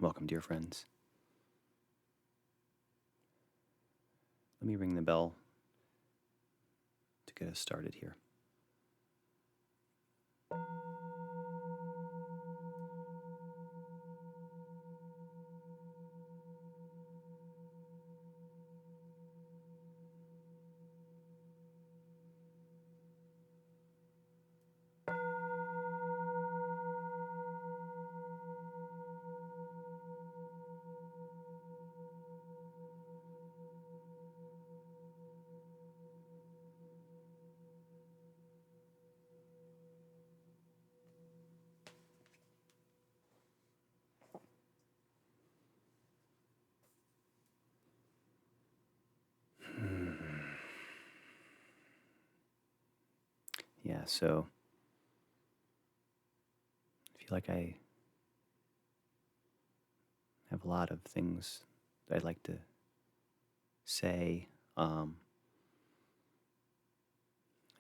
Welcome, dear friends. Let me ring the bell to get us started here. Yeah, so I feel like I have a lot of things that I'd like to say. I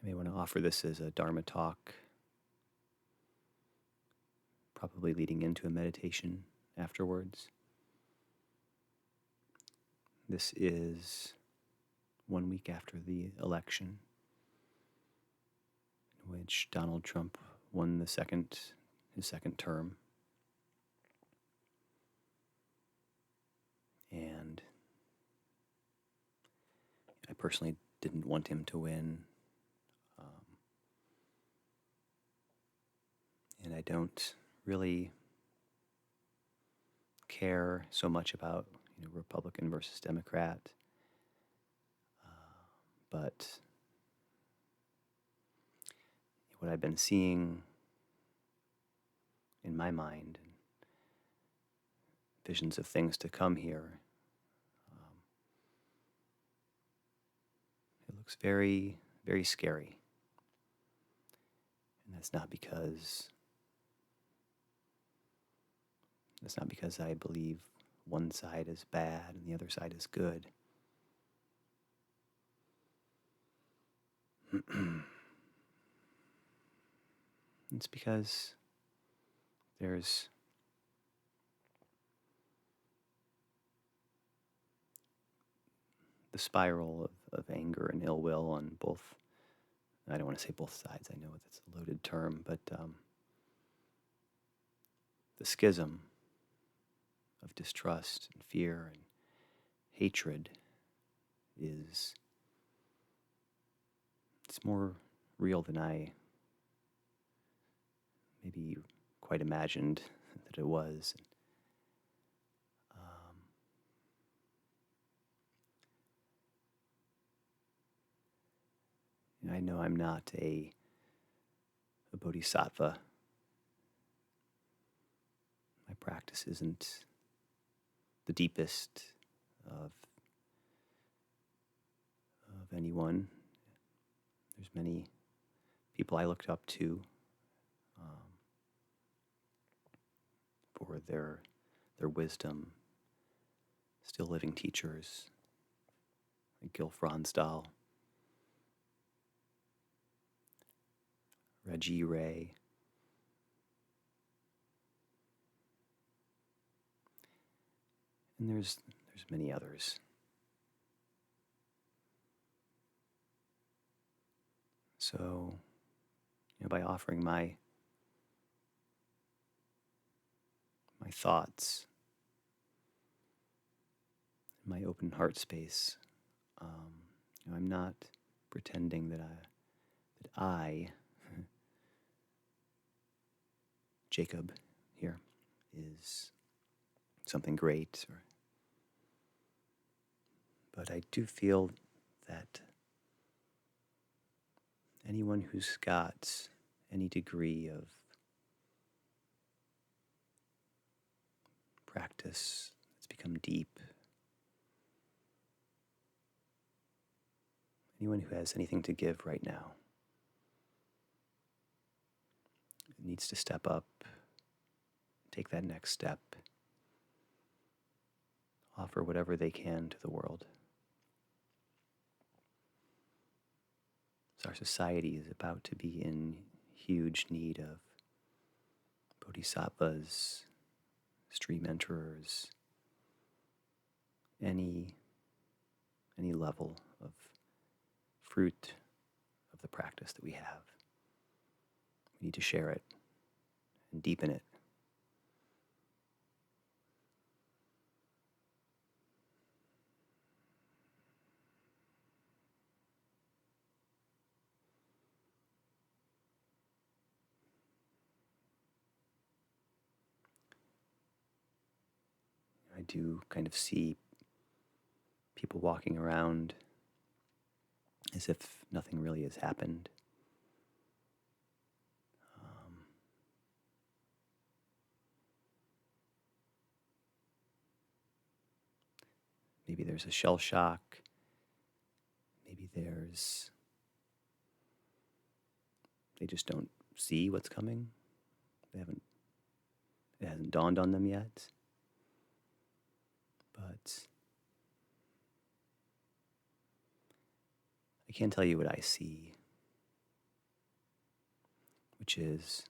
may want to offer this as a Dharma talk, probably leading into a meditation afterwards. This is 1 week after the election, in which Donald Trump won his second term. And I personally didn't want him to win. And I don't really care so much about Republican versus Democrat, but what I've been seeing in my mind, visions of things to come here, it looks very, very scary. And that's not because I believe one side is bad and the other side is good. It's because there's the spiral of anger and ill will on both. I don't want to say both sides. I know that's a loaded term, but the schism of distrust and fear and hatred it's more real than I maybe quite imagined that it was. I know I'm not a bodhisattva. My practice isn't the deepest of anyone. There's many people I looked up to for their wisdom, still living teachers like Gil Fronsdal, Reggie Ray, and there's many others. So, by offering my thoughts, my open heart space, I'm not pretending that I, Jacob here, is something great, but I do feel that anyone who's got any degree of practice that's become deep, anyone who has anything to give right now, needs to step up, take that next step, offer whatever they can to the world. So our society is about to be in huge need of bodhisattvas, stream enterers, any level of fruit of the practice that we have. We need to share it and deepen it. I do kind of see people walking around as if nothing really has happened. Maybe there's a shell shock. Maybe they just don't see what's coming. It hasn't dawned on them yet. But I can tell you what I see, which is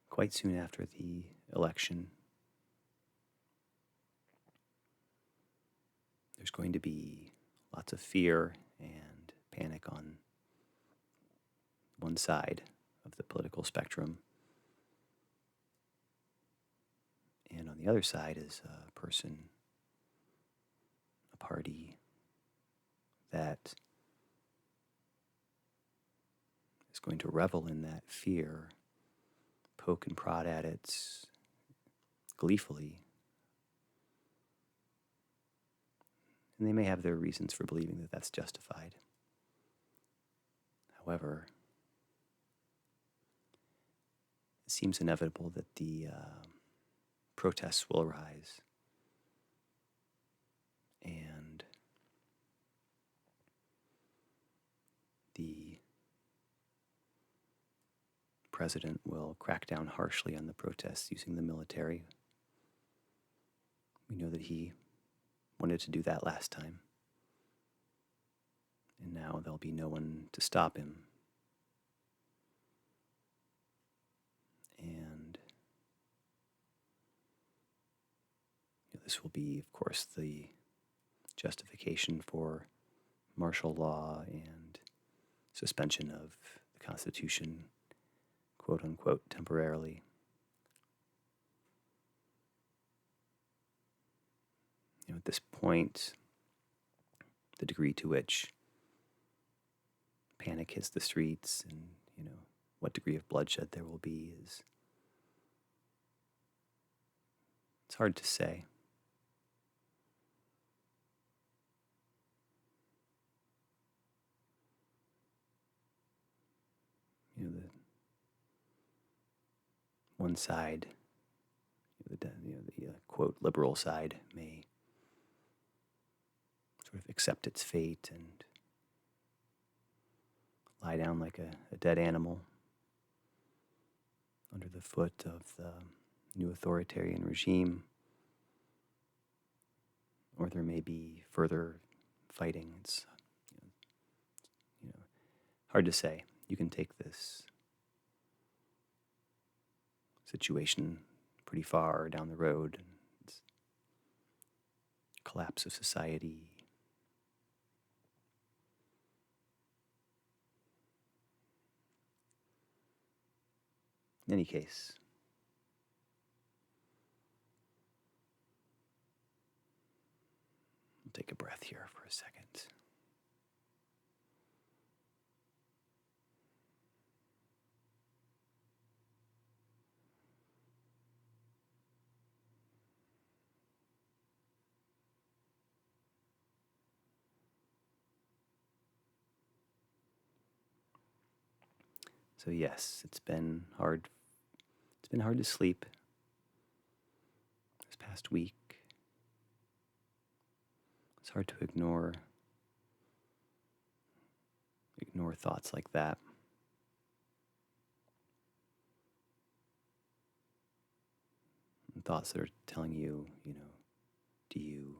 quite soon after the election, there's going to be lots of fear and panic on one side of the political spectrum. And on the other side is a person, a party that is going to revel in that fear, poke and prod at it gleefully. And they may have their reasons for believing that that's justified. However, it seems inevitable that the protests will arise, and the president will crack down harshly on the protests using the military. We know that he wanted to do that last time, and now there'll be no one to stop him. And this will be, of course, the justification for martial law and suspension of the Constitution, quote unquote, temporarily. At this point, the degree to which panic hits the streets and, what degree of bloodshed there will be it's hard to say. The one side, the quote liberal side may sort of accept its fate and lie down like a dead animal under the foot of the new authoritarian regime, or there may be further fighting. It's hard to say. You can take this situation pretty far down the road, and it's collapse of society. In any case, we'll take a breath here for a second. So yes, it's been hard. It's been hard to sleep this past week. It's hard to ignore thoughts like that. And thoughts that are telling you, do you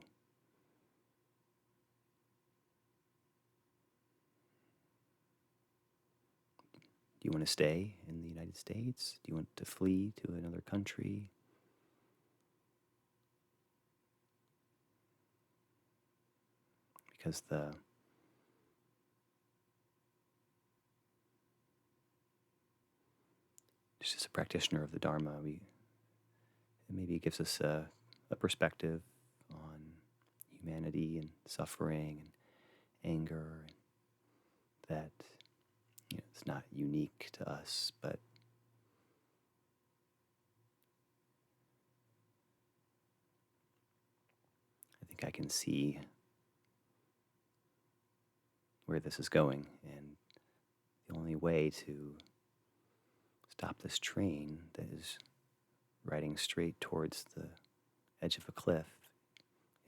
want to stay in the United United States? Do you want to flee to another country? Because just as a practitioner of the Dharma, it maybe gives us a perspective on humanity and suffering and anger, and that it's not unique to us, but I think I can see where this is going, and the only way to stop this train that is riding straight towards the edge of a cliff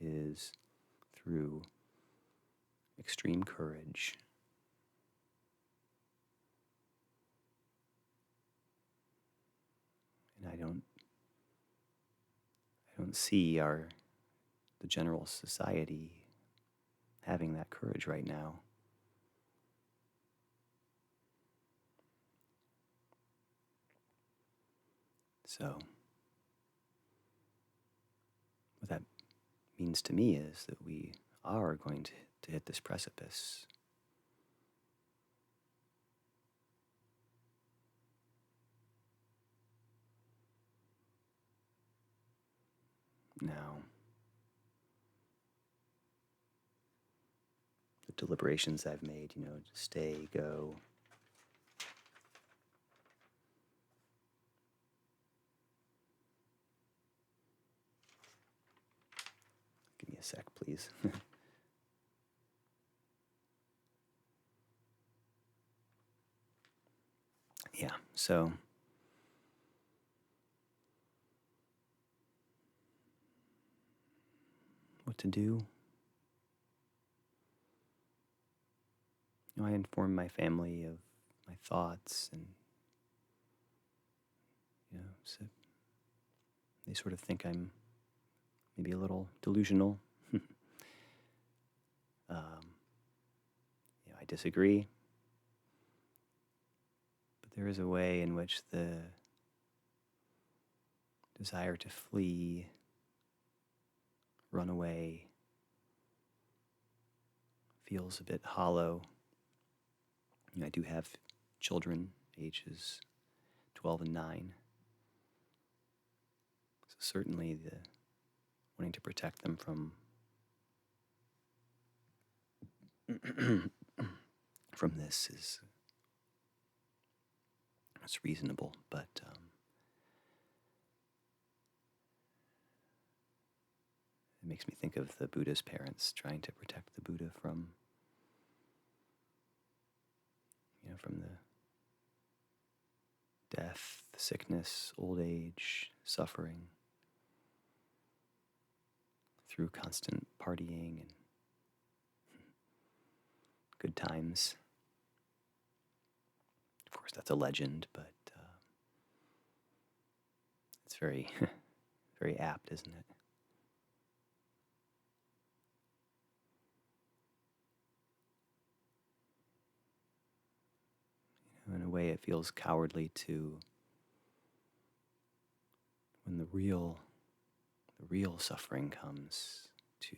is through extreme courage. And I don't see the general society having that courage right now. So what that means to me is that we are going to hit this precipice. Now, the deliberations I've made, stay, go, give me a sec, please. Yeah, so what to do? I inform my family of my thoughts, and so they sort of think I'm maybe a little delusional. I disagree, but there is a way in which the desire to flee, run away, feels a bit hollow. I do have children, ages 12 and 9. So certainly the wanting to protect them from from this is it's reasonable, but it makes me think of the Buddha's parents trying to protect the Buddha from the death, sickness, old age, suffering, through constant partying and good times. Of course, that's a legend, but it's very, very apt, isn't it? In a way, it feels cowardly to when the real suffering comes, to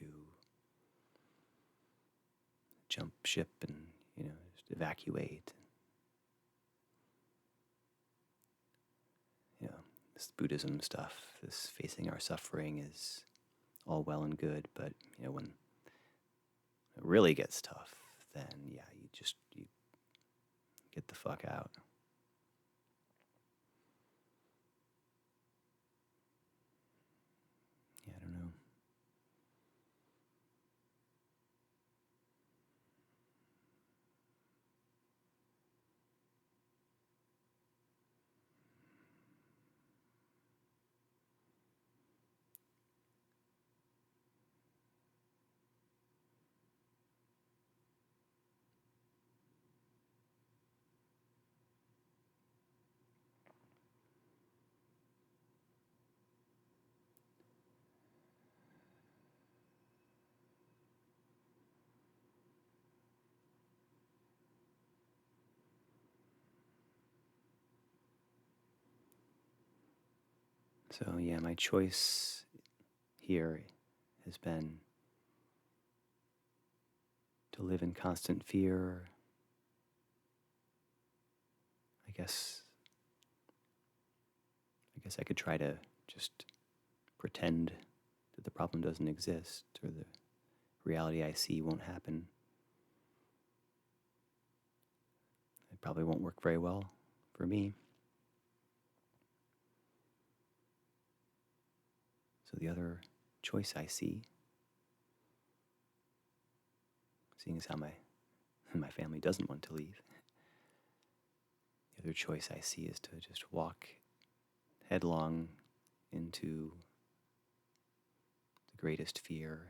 jump ship and just evacuate. This Buddhism stuff, this facing our suffering is all well and good, but when it really gets tough, then you get the fuck out. Yeah, I don't know. So, yeah, my choice here has been to live in constant fear. I guess I could try to just pretend that the problem doesn't exist or the reality I see won't happen. It probably won't work very well for me. So the other choice I see, seeing as how my family doesn't want to leave, the other choice I see is to just walk headlong into the greatest fear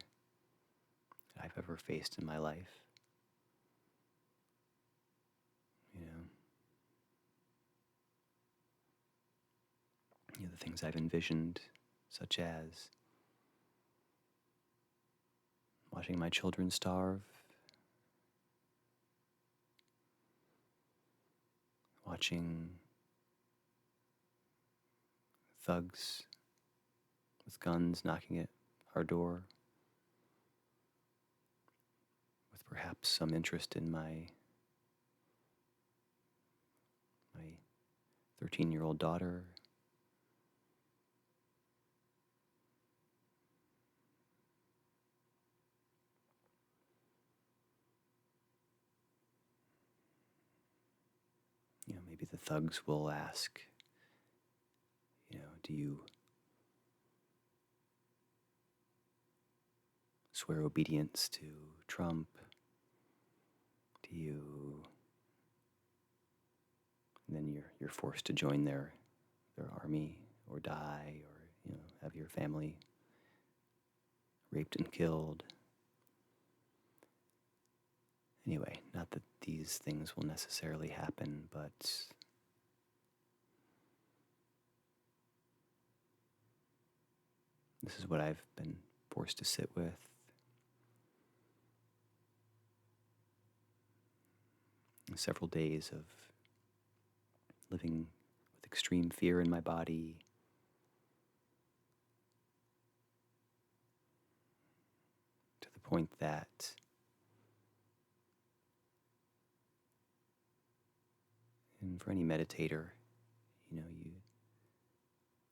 that I've ever faced in my life. The things I've envisioned, such as watching my children starve, watching thugs with guns knocking at our door, with perhaps some interest in my 13-year-old daughter. Maybe the thugs will ask, do you swear obedience to Trump? Do you? And then you're forced to join their army or die, or have your family raped and killed. Anyway, not that these things will necessarily happen, but this is what I've been forced to sit with. Several days of living with extreme fear in my body, to the point that and for any meditator,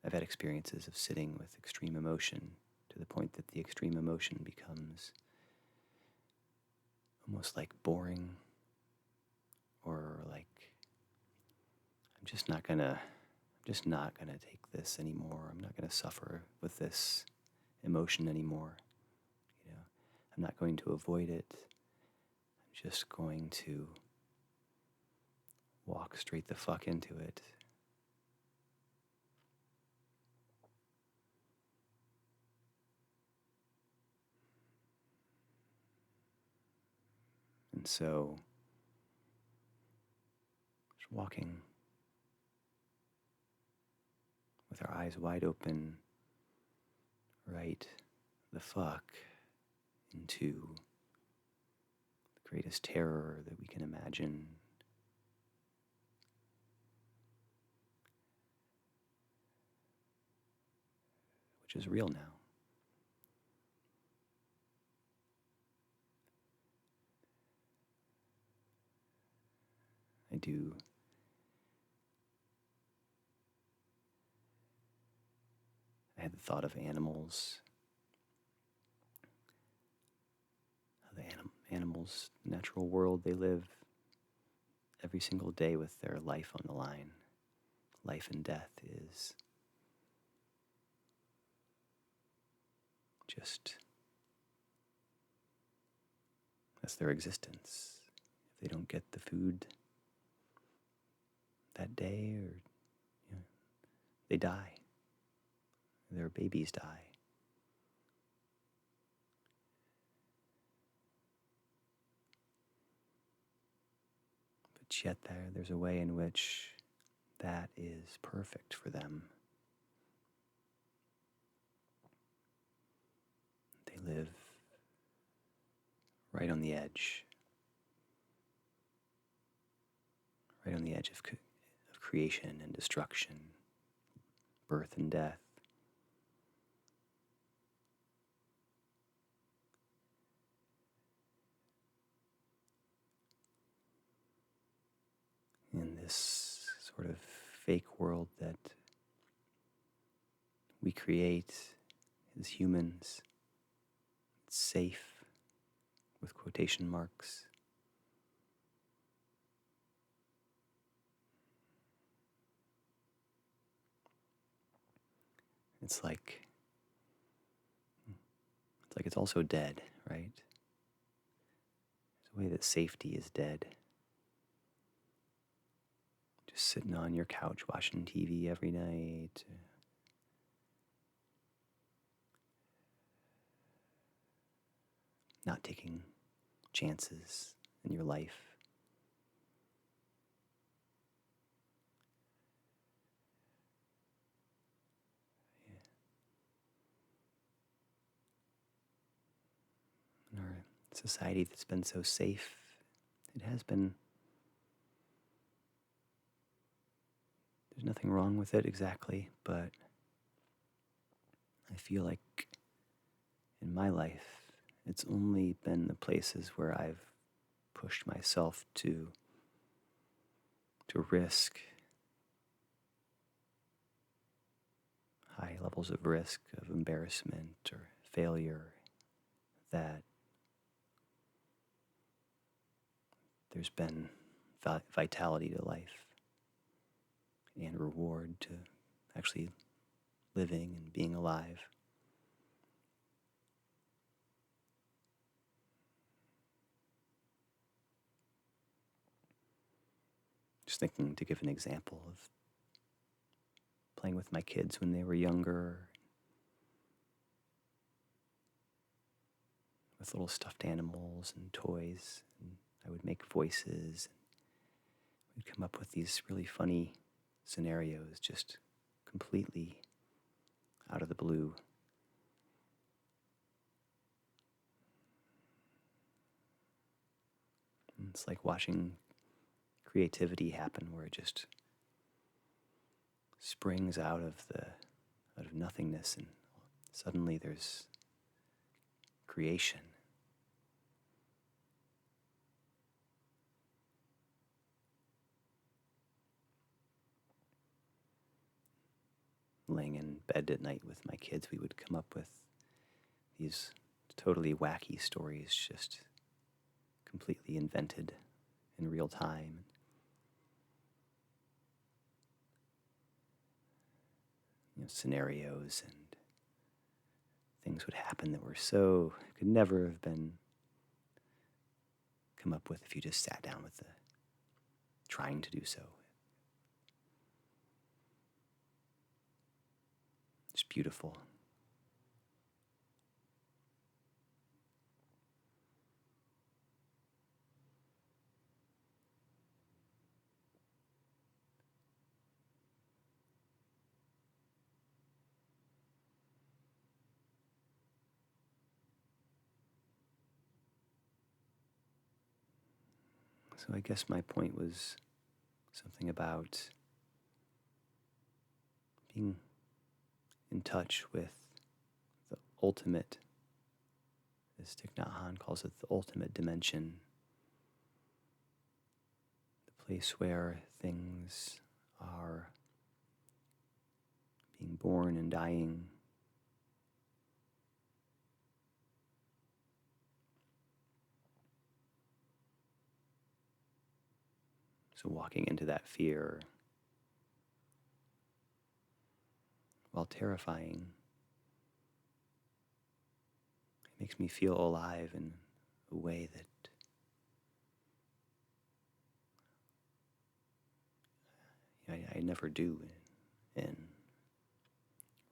I've had experiences of sitting with extreme emotion to the point that the extreme emotion becomes almost like boring, or like I'm just not gonna take this anymore. I'm not gonna suffer with this emotion anymore. I'm not going to avoid it. I'm just going to walk straight the fuck into it. And so, just walking with our eyes wide open, right the fuck into the greatest terror that we can imagine. Which is real now. I had the thought of animals, how the animals, natural world, they live every single day with their life on the line. Life and death is just, that's their existence. If they don't get the food that day, or they die. Their babies die. But yet there's a way in which that is perfect for them. They live right on the edge of creation and destruction, birth and death. this sort of fake world that we create as humans. It's safe, with quotation marks. It's like it's also dead, right? There's a way that safety is dead. Just sitting on your couch watching TV every night. Not taking chances in your life. In our society that's been so safe, it has been. There's nothing wrong with it exactly, but I feel like in my life, it's only been the places where I've pushed myself to risk high levels of risk, of embarrassment or failure, that there's been vitality to life and reward to actually living and being alive. Just thinking, to give an example, of playing with my kids when they were younger, with little stuffed animals and toys, and I would make voices, and we'd come up with these really funny scenarios just completely out of the blue. And it's like watching creativity happen, where it just springs out of nothingness, and suddenly there's creation. Laying in bed at night with my kids, we would come up with these totally wacky stories, just completely invented in real time. Scenarios and things would happen that were could never have been come up with if you just sat down with trying to do so. It's beautiful. So I guess my point was something about being in touch with the ultimate, as Thich Nhat Hanh calls it, the ultimate dimension, the place where things are being born and dying, so walking into that fear, while terrifying, it makes me feel alive in a way that I never do in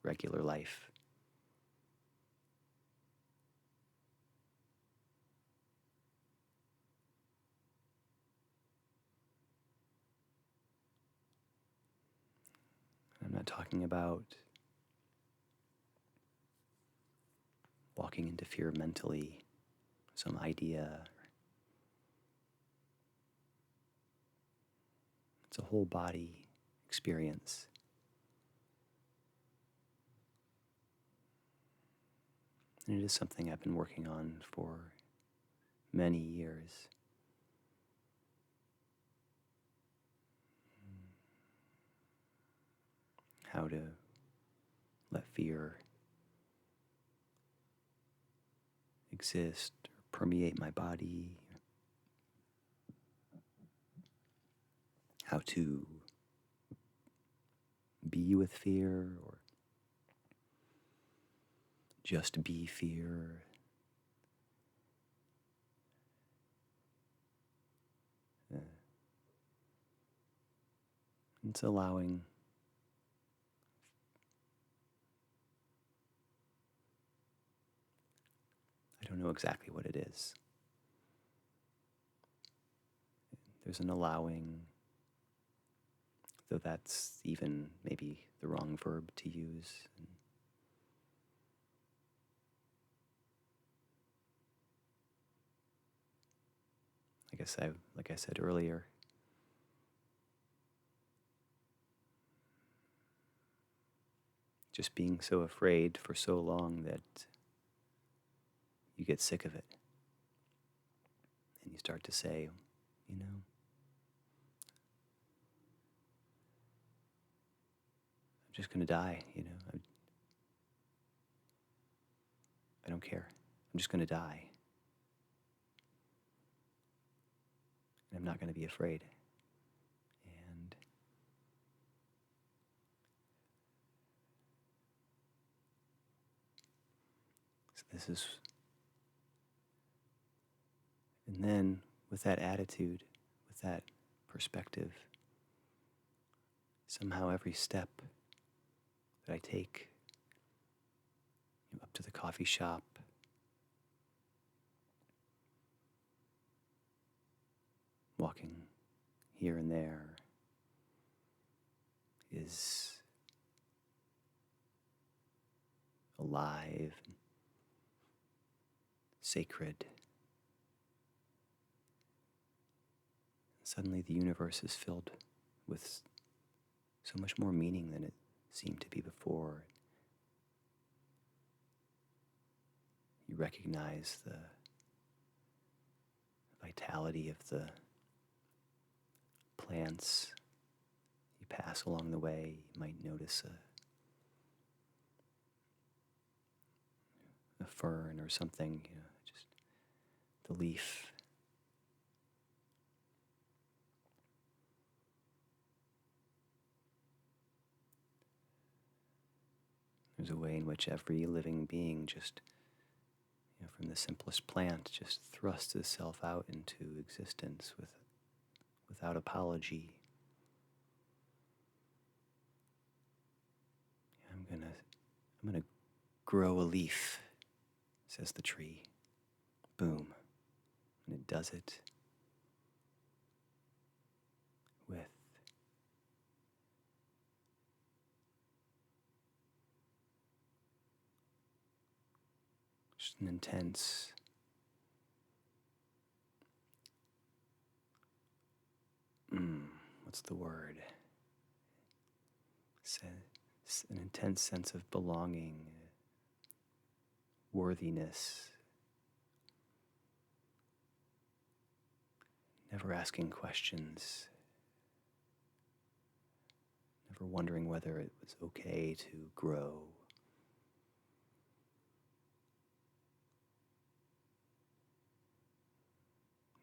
regular life. I'm not talking about walking into fear mentally, some idea. It's a whole body experience. And it is something I've been working on for many years. how to let fear exist or permeate my body, how to be with fear or just be fear. Uh, it's allowing I don't know exactly what it is. There's an allowing, though that's even maybe the wrong verb to use. And like I said earlier, just being so afraid for so long that you get sick of it. And you start to say, I'm just going to die, I don't care. I'm just going to die. And I'm not going to be afraid. And so and then with that attitude, with that perspective, somehow every step that I take, up to the coffee shop, walking here and there, is alive, sacred. Suddenly the universe is filled with so much more meaning than it seemed to be before. You recognize the vitality of the plants you pass along the way. You might notice a fern or something, just the leaf. There's a way in which every living being just, from the simplest plant, just thrusts itself out into existence without apology. I'm gonna grow a leaf, says the tree. Boom. And it does it with just an intense what's the word? An intense sense of belonging, worthiness, never asking questions, never wondering whether it was okay to grow.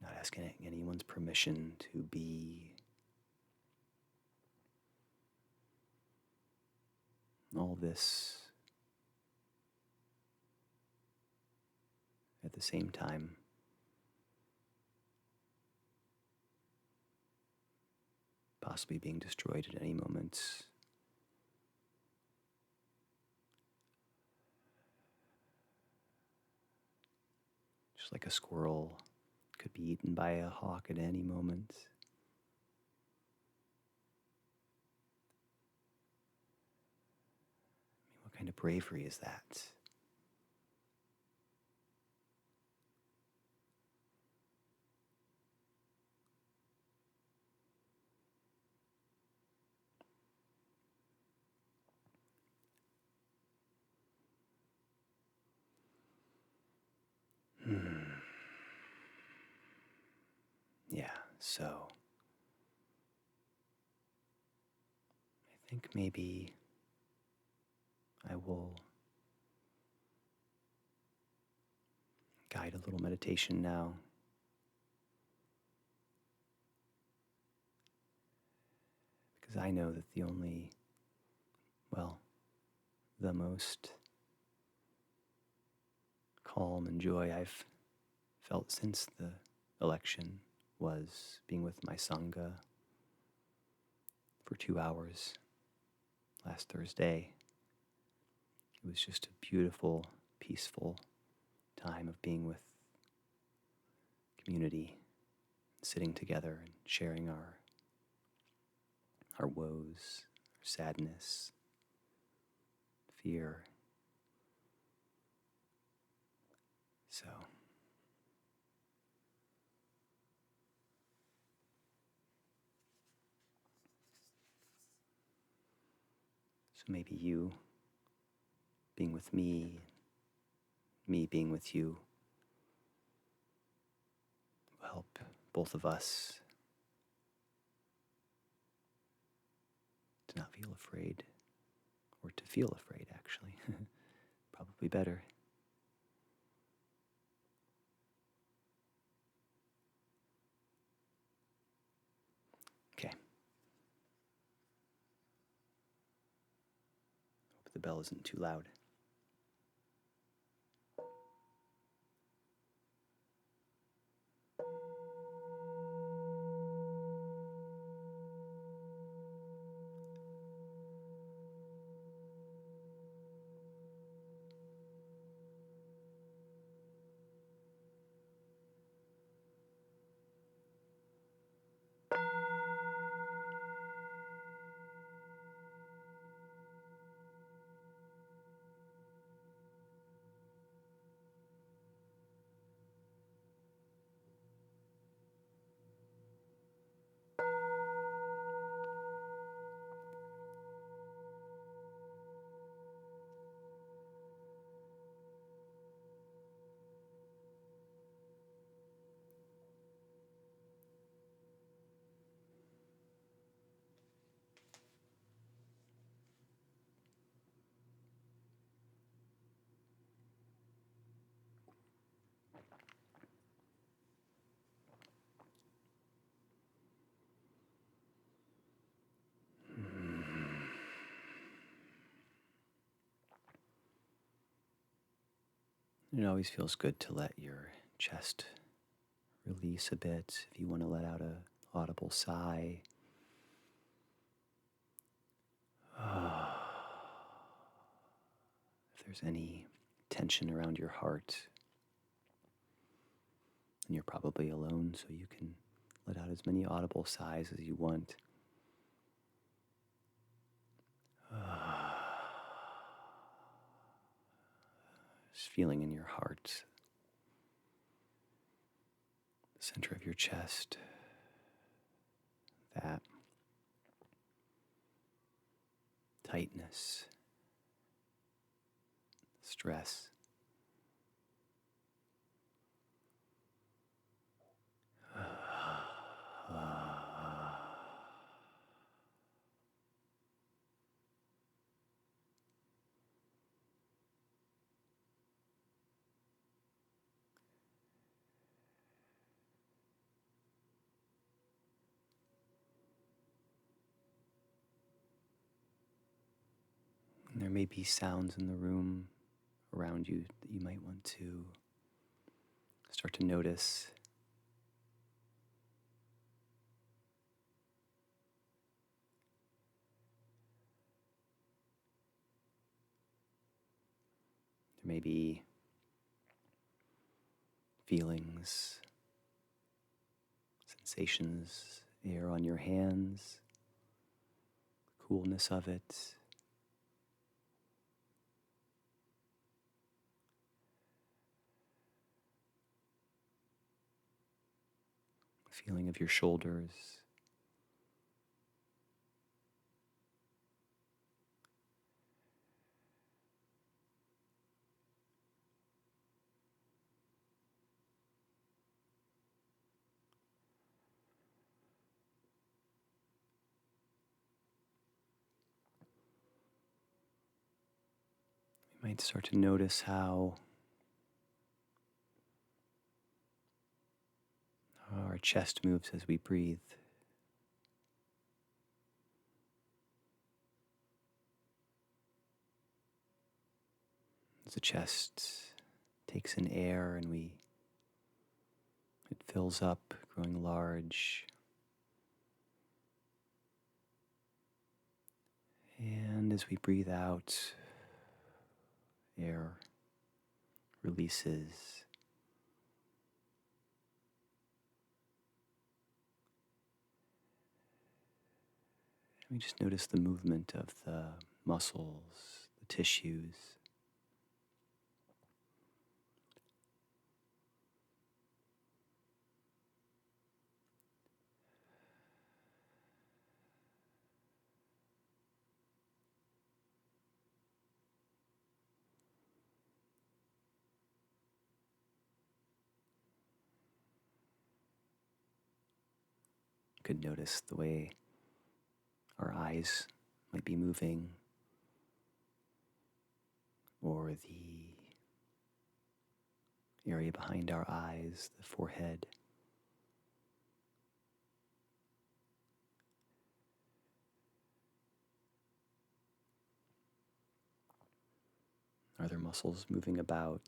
Not asking anyone's permission to be. All this at the same time possibly being destroyed at any moment. Just like a squirrel could be eaten by a hawk at any moment. What kind of bravery is that? Yeah, so I think maybe I will guide a little meditation now. Because I know that the most calm and joy I've felt since the election was being with my Sangha for 2 hours last Thursday. It was just a beautiful, peaceful time of being with community, sitting together and sharing our woes, our sadness, fear. So maybe you being with me being with you will help both of us to not feel afraid, or to feel afraid, actually. Probably better. Okay. Hope the bell isn't too loud. It always feels good to let your chest release a bit. If you want to let out a audible sigh. If there's any tension around your heart, and you're probably alone, so you can let out as many audible sighs as you want. Just feeling in your heart, the center of your chest, that tightness, stress. And there may be sounds in the room around you that you might want to start to notice. There may be feelings, sensations, air on your hands, the coolness of it. The feeling of your shoulders. might start to notice how our chest moves as we breathe. As the chest takes in air and it fills up, growing large. And as we breathe out, air releases. And we just notice the movement of the muscles, the tissues. Could notice the way our eyes might be moving, or the area behind our eyes, the forehead. Are there muscles moving about?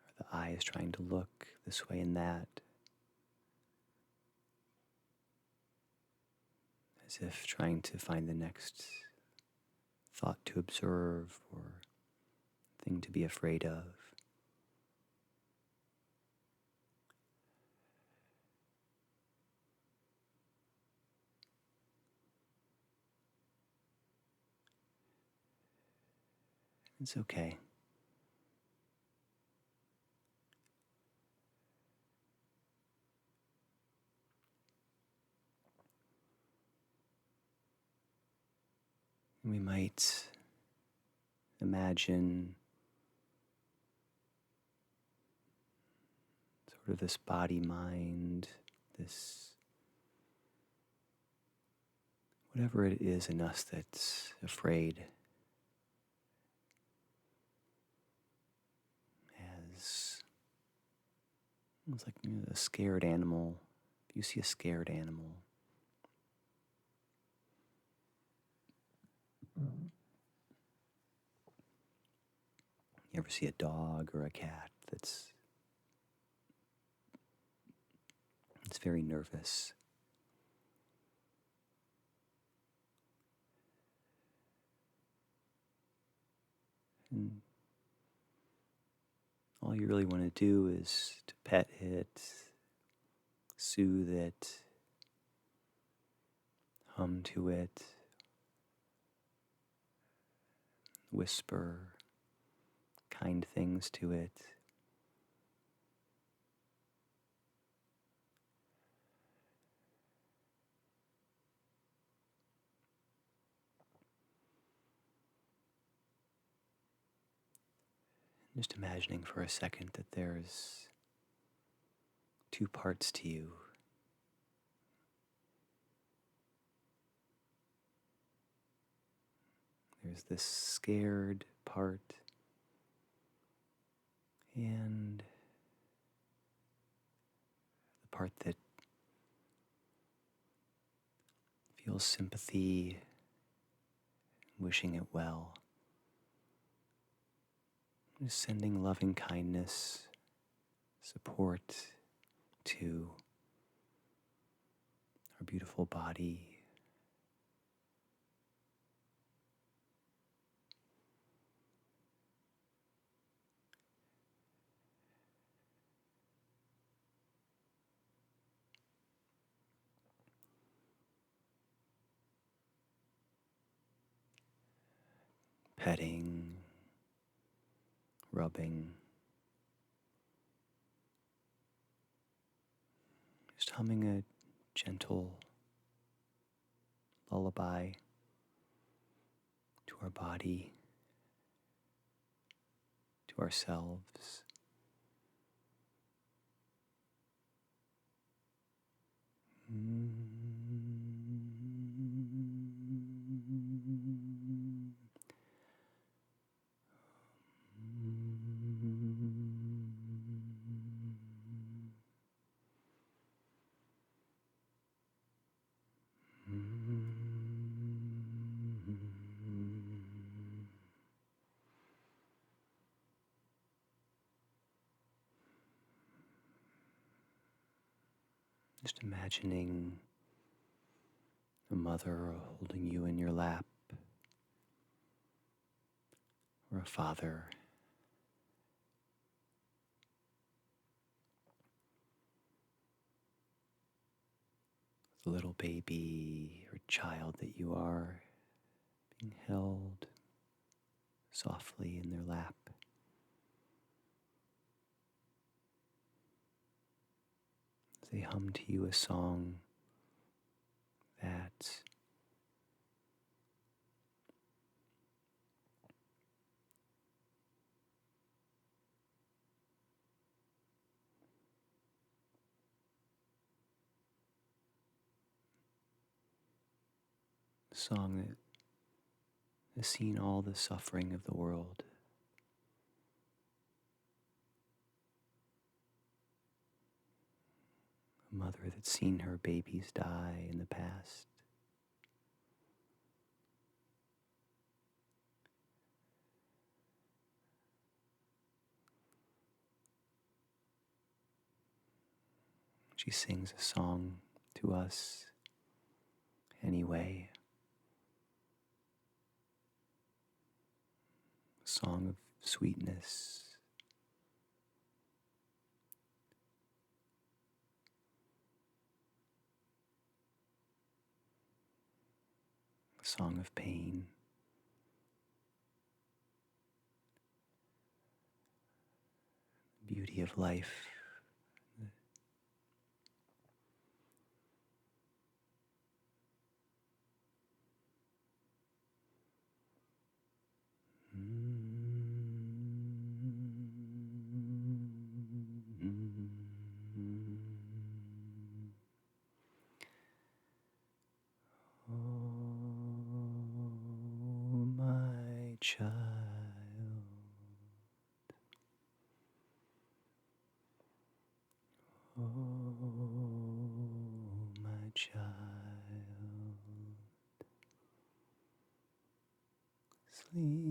Are the eyes trying to look this way and that? As if trying to find the next thought to observe or thing to be afraid of. It's okay. We might imagine sort of this body-mind, this whatever it is in us that's afraid, as it's like a scared animal. If you see a scared animal, you ever see a dog or a cat that's very nervous? And all you really want to do is to pet it, soothe it, hum to it, whisper kind things to it. Just imagining for a second that there's two parts to you. There's this scared part and the part that feels sympathy, wishing it well. Just sending loving kindness, support to our beautiful body. Petting, rubbing, just humming a gentle lullaby to our body, to ourselves. Just imagining a mother holding you in your lap, or a father the little baby or child that you are being held softly in their lap. As they hum to you a song that has seen all the suffering of the world. A mother that's seen her babies die in the past. She sings a song to us anyway. A song of sweetness. A song of pain. The beauty of life. Oh, my child. Oh, my child. Sleep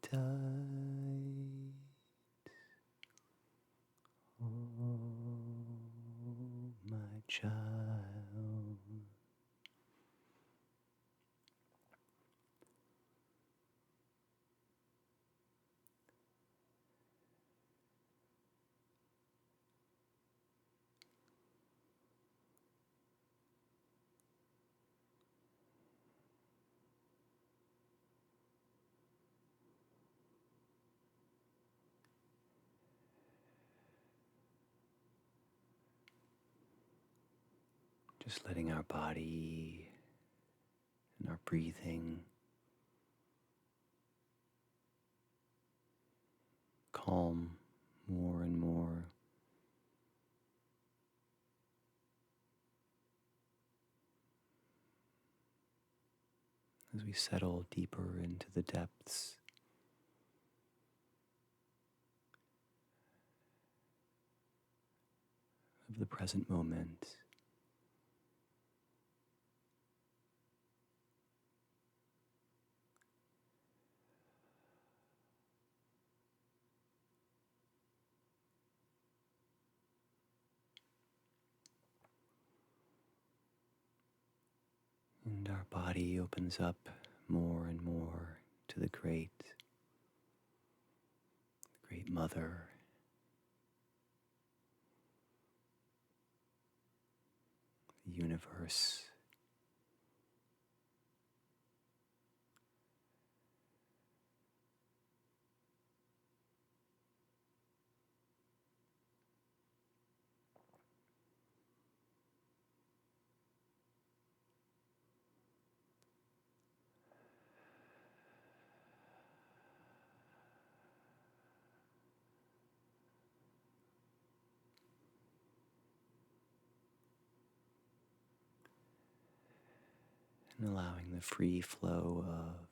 tight. Oh, my child. Just letting our body and our breathing calm more and more. As we settle deeper into the depths of the present moment. And our body opens up more and more to the great mother, the universe. And allowing the free flow of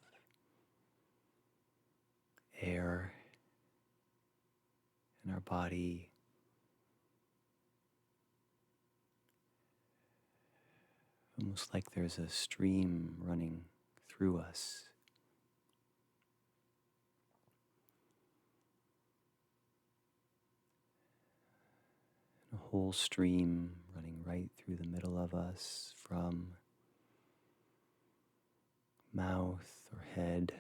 air in our body, almost like there's a stream running through us. whole stream running right through the middle of us from mouth or head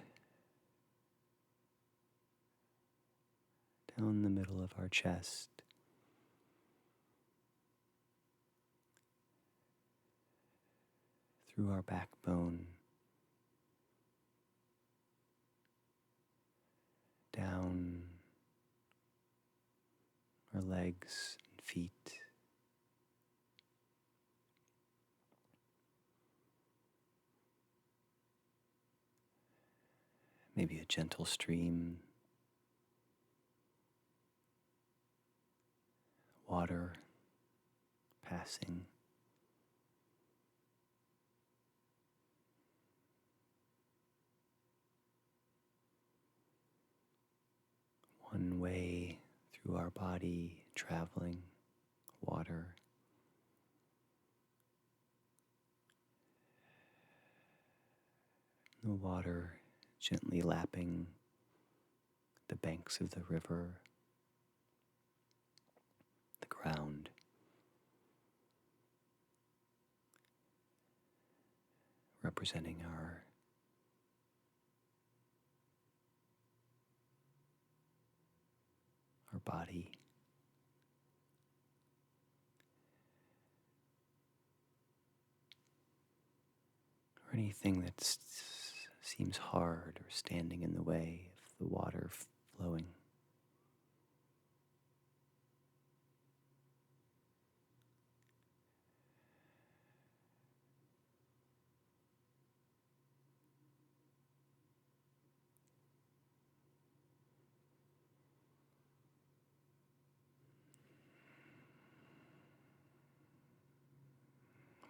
down the middle of our chest, through our backbone, down our legs and feet, maybe a gentle stream, water passing. One way through our body, traveling, water. The water gently lapping the banks of the river, the ground. Representing our body. Or anything that seems hard or standing in the way of the water flowing.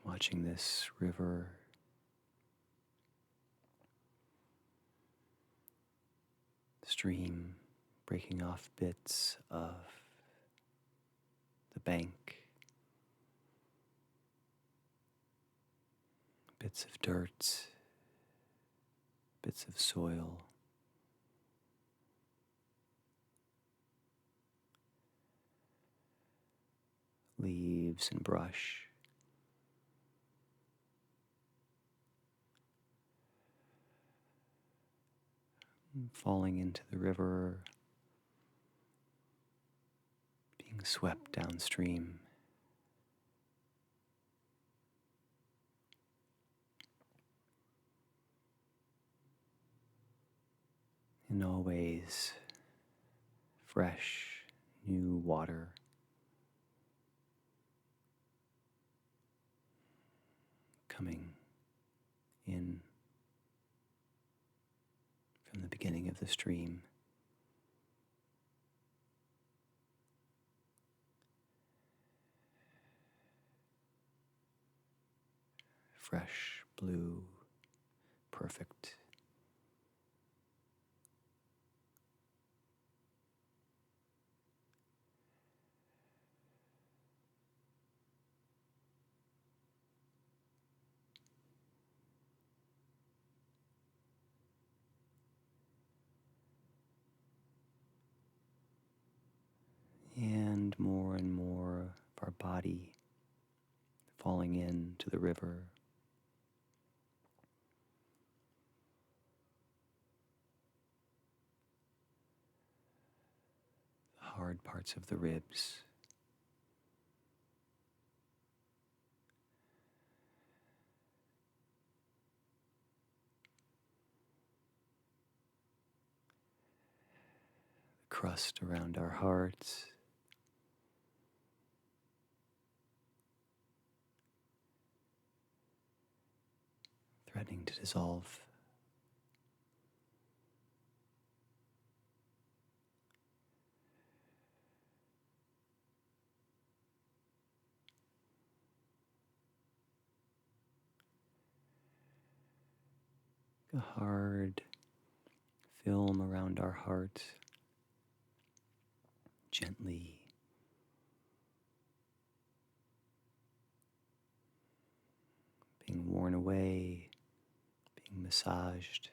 Watching this river stream breaking off bits of the bank, bits of dirt, bits of soil, leaves and brush. Falling into the river, being swept downstream. And always fresh, new water coming in from the beginning of the stream. Fresh, blue, perfect. And more of our body falling into the river. The hard parts of the ribs. The crust around our hearts. Threatening to dissolve. A hard film around our heart, gently being worn away, being massaged.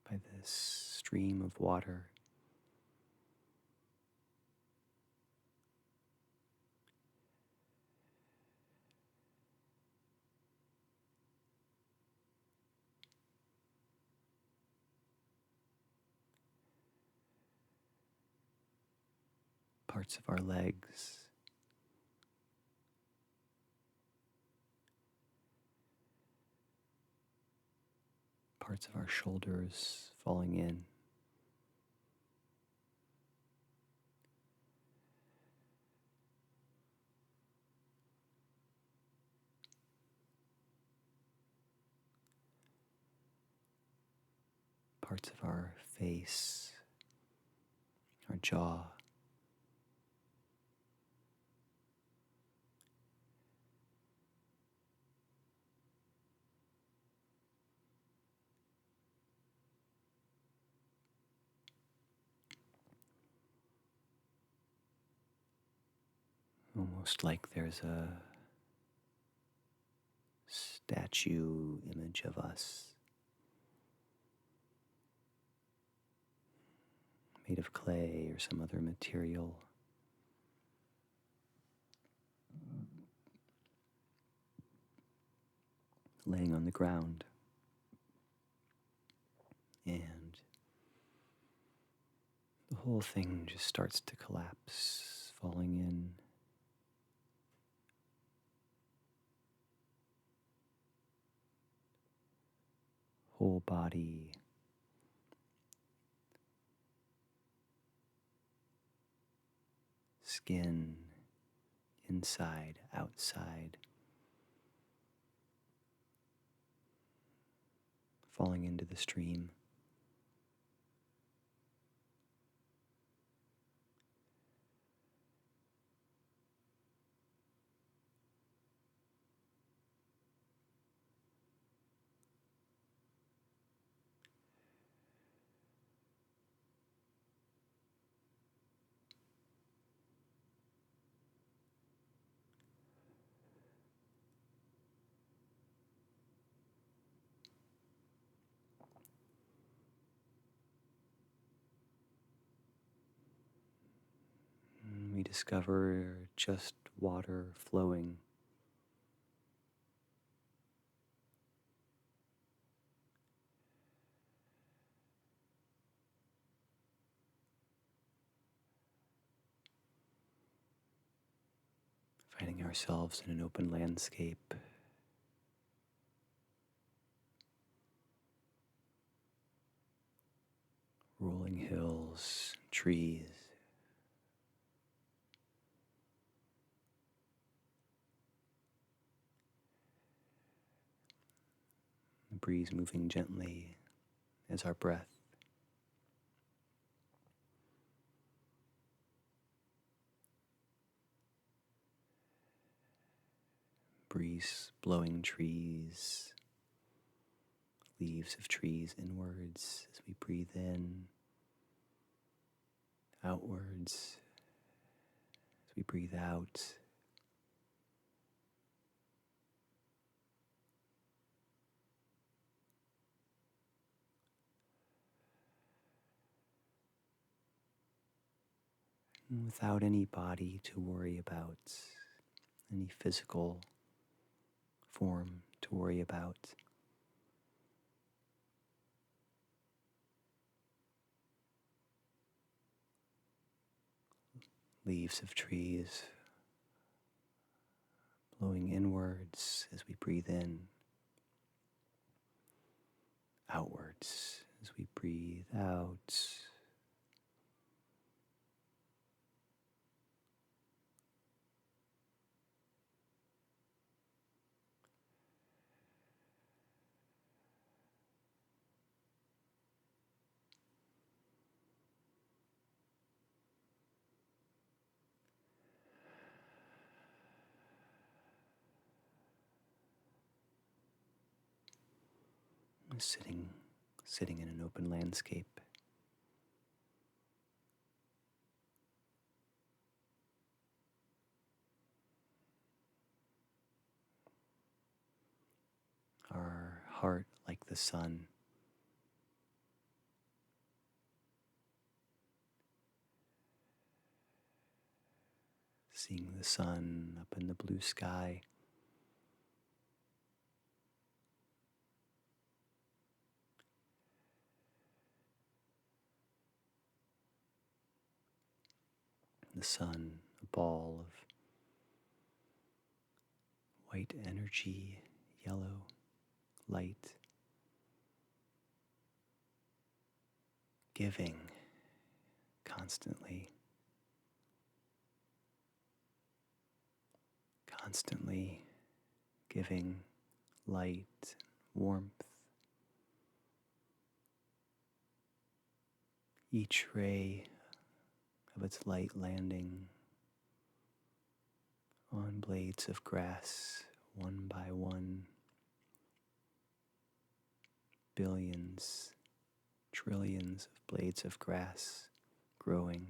By this stream of water. Parts of our legs, parts of our shoulders falling in. Parts of our face, our jaw. Almost like there's a statue image of us made of clay or some other material. Laying on the ground. And the whole thing just starts to collapse, falling in. Whole body. Skin, inside, outside. Falling into the stream. We discover just water flowing. Finding ourselves in an open landscape. Rolling hills, trees. The breeze moving gently as our breath. Breeze blowing trees, leaves of trees inwards as we breathe in, outwards as we breathe out. And without any body to worry about, any physical form to worry about. Leaves of trees blowing inwards as we breathe in, outwards as we breathe out. Sitting in an open landscape. Our heart like the sun. seeing the sun up in the blue sky. The sun, a ball of white energy, yellow light, giving constantly, giving light, warmth. Each ray of its light landing on blades of grass, one by one, billions, trillions of blades of grass growing,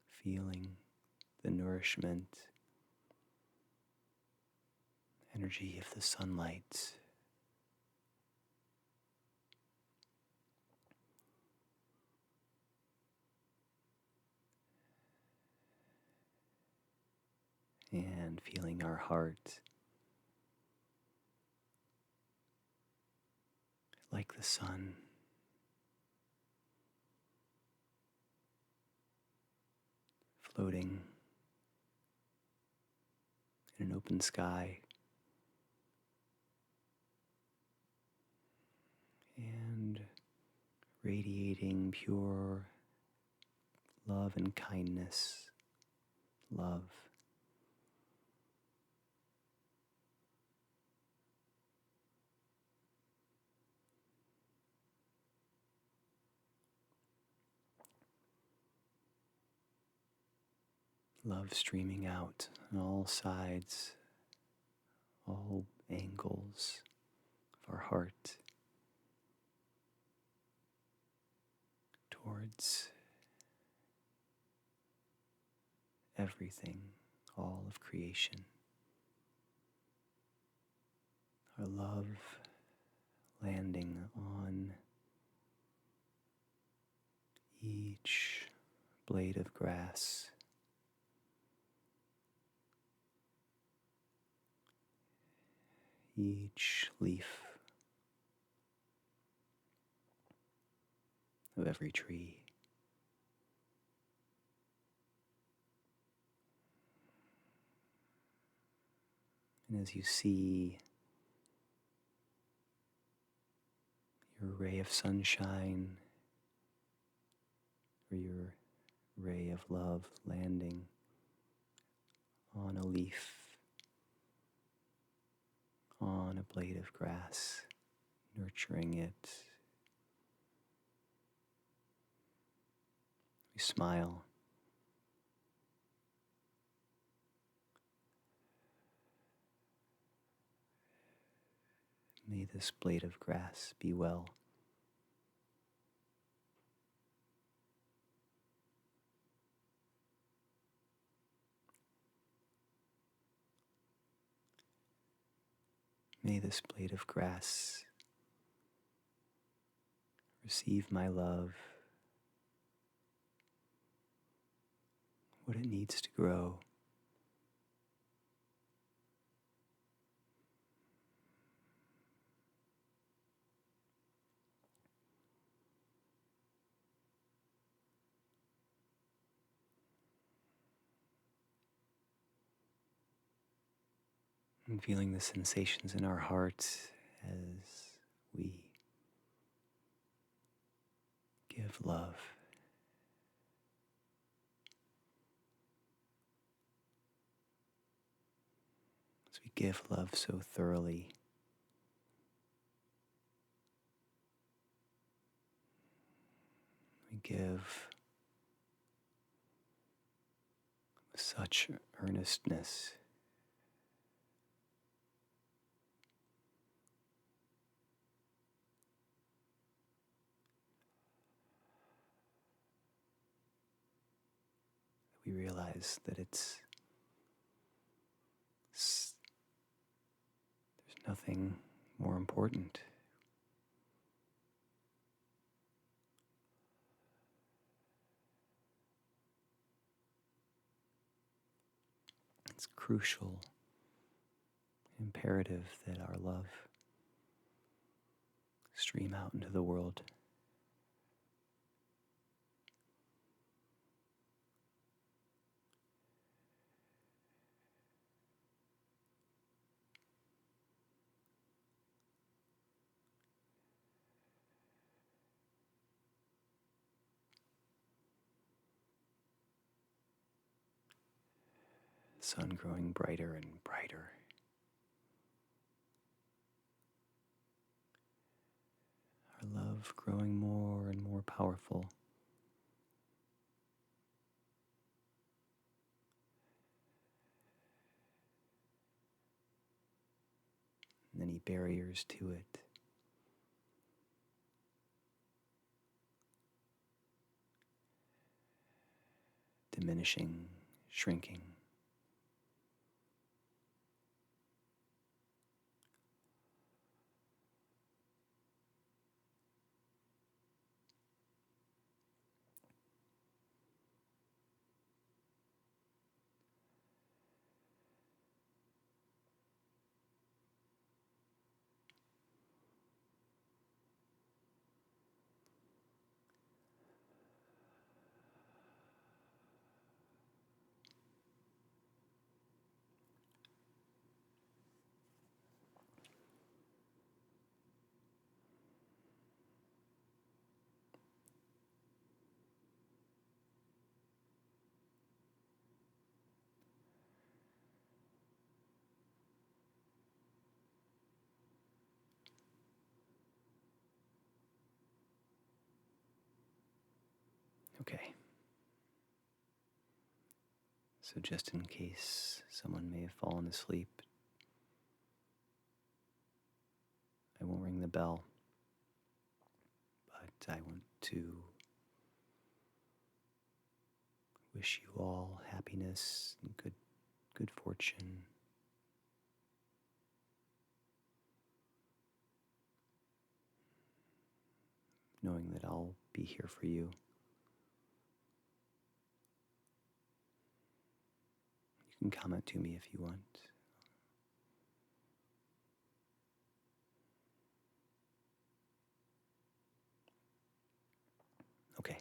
feeling the nourishment, energy of the sunlight. And feeling our heart like the sun, floating in an open sky, and radiating pure love and kindness, love. Love streaming out on all sides, all angles of our heart towards everything, all of creation. Our love landing on each blade of grass, each leaf of every tree. And as you see your ray of sunshine or your ray of love landing on a leaf, on a blade of grass, nurturing it, we smile. May this blade of grass be well. May this blade of grass receive my love, what it needs to grow. And feeling the sensations in our hearts as we give love. As we give love so thoroughly, we give with such earnestness. We realize that there's nothing more important. It's crucial, imperative that our love stream out into the world. The sun growing brighter and brighter. Our love growing more and more powerful. And any barriers to it diminishing, shrinking. Okay. So just in case someone may have fallen asleep, I won't ring the bell, but I want to wish you all happiness and good fortune, knowing that I'll be here for you. You can comment to me if you want. Okay.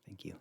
Thank you.